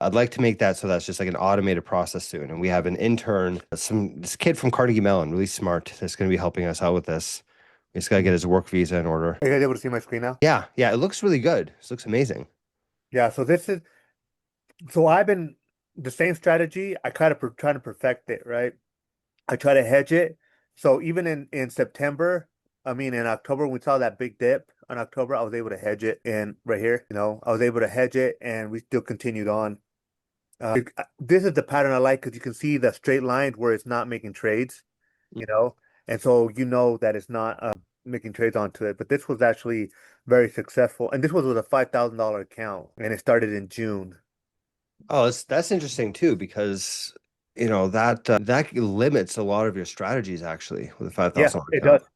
I'd like to make that so that's just like an automated process soon. And we have an intern, this kid from Carnegie Mellon, really smart, that's going to be helping us out with this. We just got to get his work visa in order. Are you guys able to see my screen now? Yeah, yeah, it looks really good. This looks amazing. Yeah, so I've been the same strategy. I kind of trying to perfect it, right? I try to hedge it. So even in September, I mean in October, when we saw that big dip in October, I was able to hedge it in right here. I was able to hedge it, and we still continued on. This is the pattern I like because you can see the straight lines where it's not making trades, you know, and so you know that it's not making trades onto it. But this was actually very successful, and this was with a $5,000 account, and it started in June. Oh, that's interesting too, because that limits a lot of your strategies actually with a five Yeah, thousand dollar it account. does.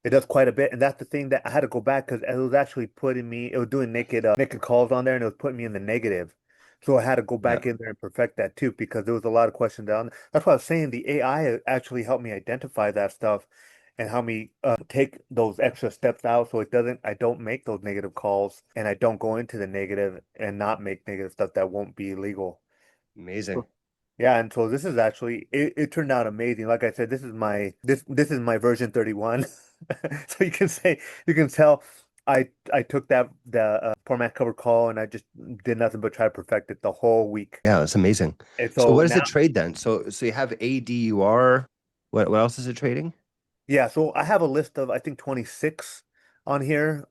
It does quite a bit, and that's the thing that I had to go back because it was actually putting me. It was doing naked calls on there, and it was putting me in the negative. So I had to go Yeah, back in there and perfect that too because there was a lot of questions down. That's why I was saying the AI actually helped me identify that stuff and help me take those extra steps out so I don't make those negative calls and I don't go into the negative and not make negative stuff that won't be legal. amazing. Yeah, and so this is actually it turned out amazing. Like I said, this is my version 31. So you can tell I took the format cover call and I just did nothing but try to perfect it the whole week. Yeah, that's amazing. And So so what is now the trade then? So you have ADUR. What else is it trading? yeah, so I have a list of I think 26 on here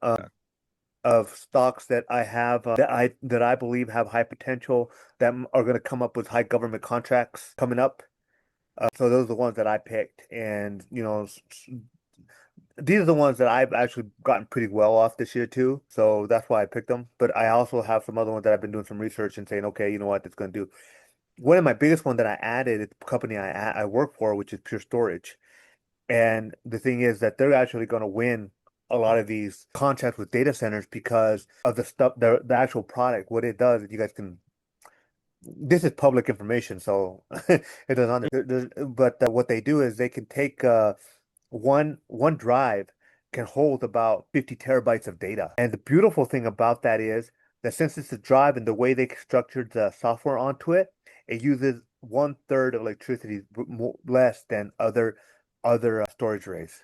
of stocks that I have that I believe have high potential that are going to come up with high government contracts coming up. So those are the ones that I picked, and these are the ones that I've actually gotten pretty well off this year too. So that's why I picked them. But I also have some other ones that I've been doing some research and saying, okay, you know what, it's going to do. One of my biggest one that I added is the company I work for, which is PureStorage. And the thing is that they're actually going to win a lot of these contracts with data centers because of the stuff, the actual product. What it does is you guys can. This is public information, so it doesn't on there. But what they do is they can take one drive can hold about 50 terabytes of data. And the beautiful thing about that is that since it's a drive and the way they structured the software onto it, it uses one third of electricity less than other storage arrays.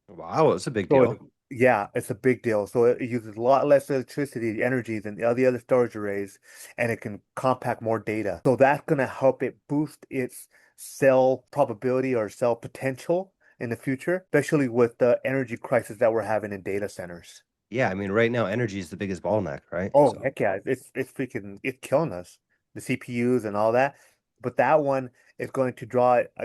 Wow, it's a big So deal. yeah, it's a big deal. So it uses a lot less electricity, energy than all the other storage arrays, and it can compact more data. So that's going to help it boost its cell probability or cell potential in the future, especially with the energy crisis that we're having in data centers. Yeah, I mean, right now energy is the biggest bottleneck, right? Oh, So, heck yeah. It's killing us. The CPUs and all that. But that one is going to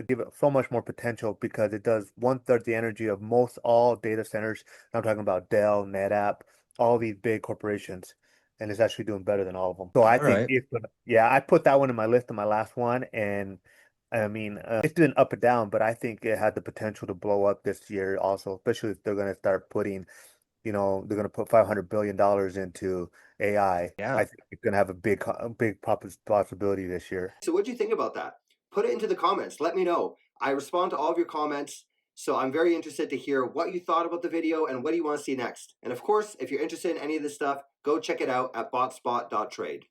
give it so much more potential because it does one third the energy of most all data centers. I'm talking about Dell, NetApp, all these big corporations. And it's actually doing better than all of them. So I all think right. yeah, I put that one in my list of my last one. And I mean, it's been up and down, but I think it had the potential to blow up this year also, especially if they're going to start putting they're going to put $500 billion into AI. I Yeah. think it's going to have a big possibility this year. So what do you think about that? Put it into the comments. Let me know. I respond to all of your comments. So I'm very interested to hear what you thought about the video and what do you want to see next. And of course, if you're interested in any of this stuff, go check it out at botspot.trade.